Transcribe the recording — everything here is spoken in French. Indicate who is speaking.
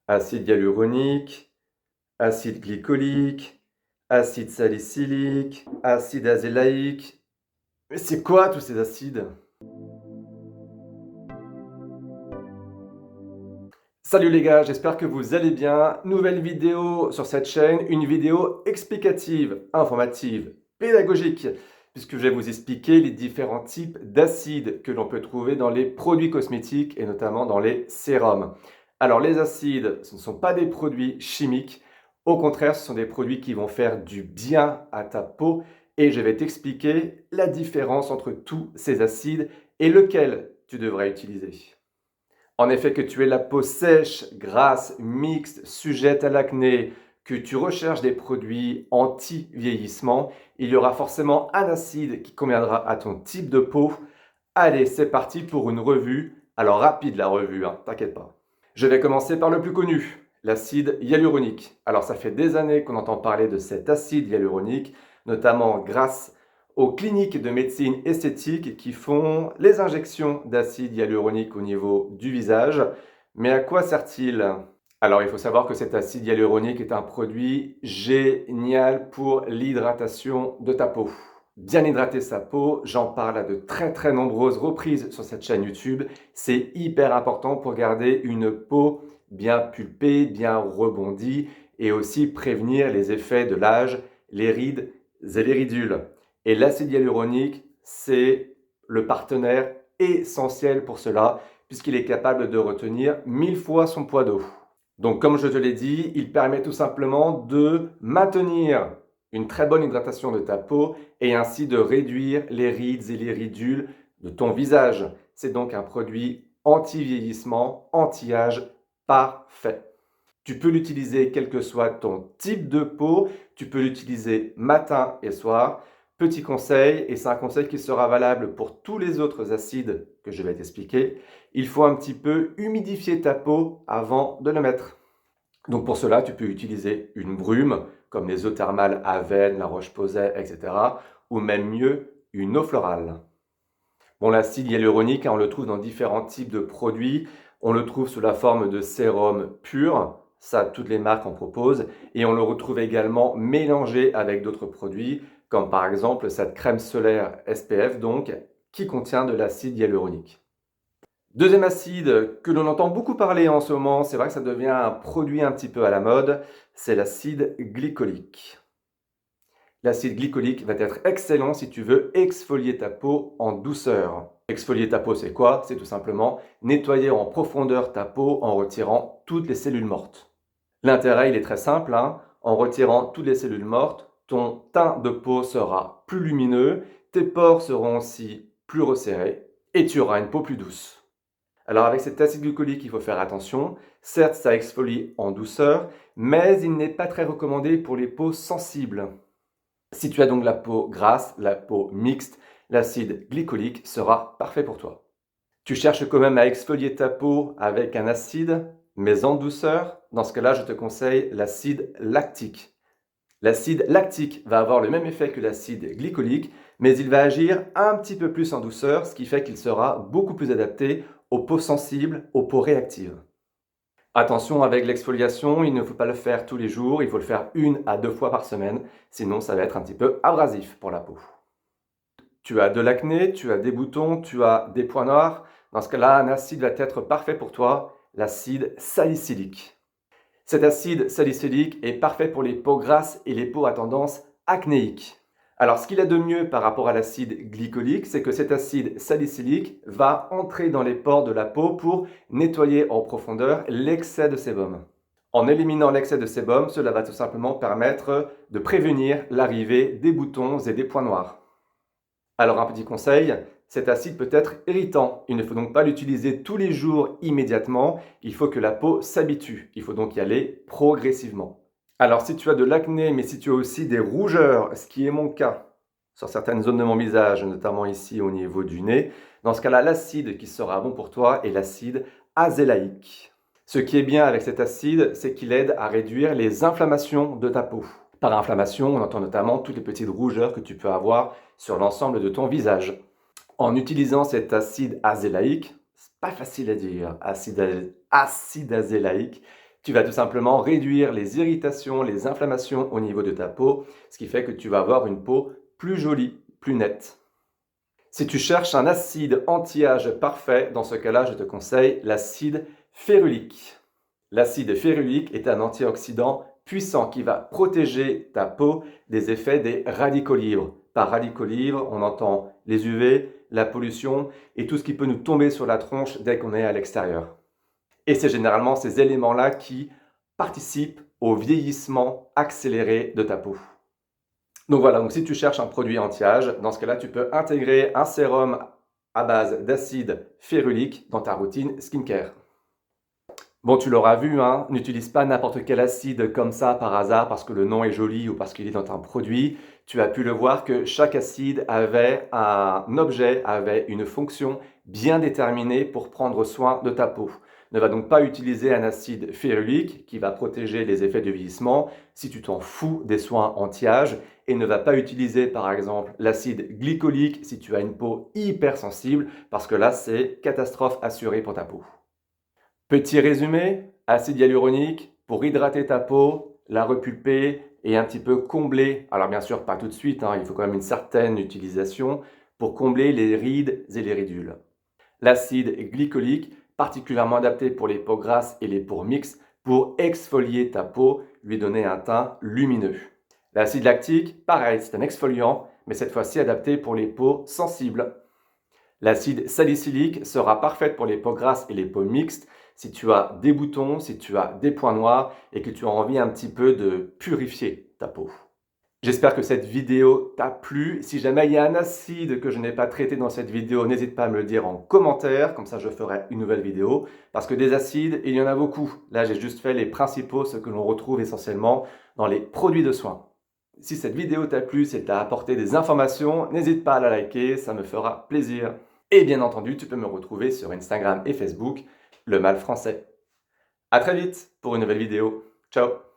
Speaker 1: acide hyaluronique, acide glycolique, acide salicylique, acide azélaïque. Mais c'est quoi tous ces acides? Salut les gars, j'espère que vous allez bien. Nouvelle vidéo sur cette chaîne, une vidéo explicative, informative, pédagogique, puisque je vais vous expliquer les différents types d'acides que l'on peut trouver dans les produits cosmétiques et notamment dans les sérums. Alors les acides, ce ne sont pas des produits chimiques, au contraire, ce sont des produits qui vont faire du bien à ta peau et je vais t'expliquer la différence entre tous ces acides et lequel tu devrais utiliser. En effet, que tu aies la peau sèche, grasse, mixte, sujette à l'acné, que tu recherches des produits anti-vieillissement, il y aura forcément un acide qui conviendra à ton type de peau. Allez, c'est parti pour une revue. Alors rapide la revue, hein, t'inquiète pas. Je vais commencer par le plus connu, l'acide hyaluronique. Alors ça fait des années qu'on entend parler de cet acide hyaluronique, notamment grâce aux cliniques de médecine esthétique qui font les injections d'acide hyaluronique au niveau du visage. Mais à quoi sert-il? Alors il faut savoir que cet acide hyaluronique est un produit génial pour l'hydratation de ta peau. Bien hydrater sa peau, j'en parle à de très nombreuses reprises sur cette chaîne YouTube. C'est hyper important pour garder une peau bien pulpée, bien rebondie et aussi prévenir les effets de l'âge, les rides et les ridules. Et l'acide hyaluronique, c'est le partenaire essentiel pour cela, puisqu'il est capable de retenir 1000 fois son poids d'eau. Donc comme je te l'ai dit, il permet tout simplement de maintenir une très bonne hydratation de ta peau et ainsi de réduire les rides et les ridules de ton visage. C'est donc un produit anti-vieillissement, anti-âge parfait. Tu peux l'utiliser quel que soit ton type de peau, tu peux l'utiliser matin et soir. Petit conseil, et c'est un conseil qui sera valable pour tous les autres acides que je vais t'expliquer, il faut un petit peu humidifier ta peau avant de le mettre. Donc pour cela, tu peux utiliser une brume, comme les eaux thermales Aven, La Roche-Posay, etc. Ou même mieux, une eau florale. Bon, l'acide hyaluronique, on le trouve dans différents types de produits. On le trouve sous la forme de sérum pur, ça toutes les marques en proposent. Et on le retrouve également mélangé avec d'autres produits, comme par exemple cette crème solaire SPF, donc, qui contient de l'acide hyaluronique. Deuxième acide que l'on entend beaucoup parler en ce moment, c'est vrai que ça devient un produit un petit peu à la mode, c'est l'acide glycolique. L'acide glycolique va être excellent si tu veux exfolier ta peau en douceur. Exfolier ta peau, c'est quoi? C'est tout simplement nettoyer en profondeur ta peau en retirant toutes les cellules mortes. L'intérêt, il est très simple, hein. En retirant toutes les cellules mortes, ton teint de peau sera plus lumineux, tes pores seront aussi plus resserrés et tu auras une peau plus douce. Alors avec cet acide glycolique, il faut faire attention. Certes, ça exfolie en douceur, mais il n'est pas très recommandé pour les peaux sensibles. Si tu as donc la peau grasse, la peau mixte, l'acide glycolique sera parfait pour toi. Tu cherches quand même à exfolier ta peau avec un acide, mais en douceur. Dans ce cas-là, je te conseille l'acide lactique. L'acide lactique va avoir le même effet que l'acide glycolique, mais il va agir un petit peu plus en douceur, ce qui fait qu'il sera beaucoup plus adapté aux peaux sensibles, aux peaux réactives. Attention avec l'exfoliation, il ne faut pas le faire tous les jours, il faut le faire 1 à 2 fois par semaine, sinon ça va être un petit peu abrasif pour la peau. Tu as de l'acné, tu as des boutons, tu as des points noirs, dans ce cas-là, un acide va être parfait pour toi, l'acide salicylique. Cet acide salicylique est parfait pour les peaux grasses et les peaux à tendance acnéique. Alors, ce qu'il a de mieux par rapport à l'acide glycolique, c'est que cet acide salicylique va entrer dans les pores de la peau pour nettoyer en profondeur l'excès de sébum. En éliminant l'excès de sébum, cela va tout simplement permettre de prévenir l'arrivée des boutons et des points noirs. Alors, un petit conseil, cet acide peut être irritant. Il ne faut donc pas l'utiliser tous les jours immédiatement. Il faut que la peau s'habitue. Il faut donc y aller progressivement. Alors, si tu as de l'acné, mais si tu as aussi des rougeurs, ce qui est mon cas sur certaines zones de mon visage, notamment ici au niveau du nez, dans ce cas-là, l'acide qui sera bon pour toi est l'acide azélaïque. Ce qui est bien avec cet acide, c'est qu'il aide à réduire les inflammations de ta peau. Par inflammation, on entend notamment toutes les petites rougeurs que tu peux avoir sur l'ensemble de ton visage. En utilisant cet acide azélaïque, c'est pas facile à dire, acide azélaïque, Tu vas tout simplement réduire les irritations, les inflammations au niveau de ta peau, ce qui fait que tu vas avoir une peau plus jolie, plus nette. Si tu cherches un acide anti-âge parfait, dans ce cas-là, je te conseille l'acide férulique. L'acide férulique est un antioxydant puissant qui va protéger ta peau des effets des radicaux libres. Par radicaux libres, on entend les UV, la pollution et tout ce qui peut nous tomber sur la tronche dès qu'on est à l'extérieur. Et c'est généralement ces éléments-là qui participent au vieillissement accéléré de ta peau. Donc voilà, donc si tu cherches un produit anti-âge, dans ce cas-là, tu peux intégrer un sérum à base d'acide férulique dans ta routine skincare. Bon, tu l'auras vu, hein, n'utilise pas n'importe quel acide comme ça par hasard parce que le nom est joli ou parce qu'il est dans un produit. Tu as pu le voir que chaque acide avait un objet, avait une fonction bien déterminée pour prendre soin de ta peau. Ne va donc pas utiliser un acide férulique qui va protéger les effets du vieillissement si tu t'en fous des soins anti-âge et ne va pas utiliser par exemple l'acide glycolique si tu as une peau hypersensible parce que là c'est catastrophe assurée pour ta peau. Petit résumé, acide hyaluronique pour hydrater ta peau, la repulper et un petit peu combler, alors bien sûr pas tout de suite, hein, il faut quand même une certaine utilisation, pour combler les rides et les ridules. L'acide glycolique, particulièrement adapté pour les peaux grasses et les peaux mixtes, pour exfolier ta peau, lui donner un teint lumineux. L'acide lactique, pareil, c'est un exfoliant, mais cette fois-ci adapté pour les peaux sensibles. L'acide salicylique sera parfaite pour les peaux grasses et les peaux mixtes si tu as des boutons, si tu as des points noirs et que tu as envie un petit peu de purifier ta peau. J'espère que cette vidéo t'a plu. Si jamais il y a un acide que je n'ai pas traité dans cette vidéo, n'hésite pas à me le dire en commentaire, comme ça je ferai une nouvelle vidéo. Parce que des acides, il y en a beaucoup. Là, j'ai juste fait les principaux, ceux que l'on retrouve essentiellement dans les produits de soins. Si cette vidéo t'a plu, si elle t'a apporté des informations, n'hésite pas à la liker, ça me fera plaisir. Et bien entendu, tu peux me retrouver sur Instagram et Facebook, Le Mal Français. À très vite pour une nouvelle vidéo. Ciao!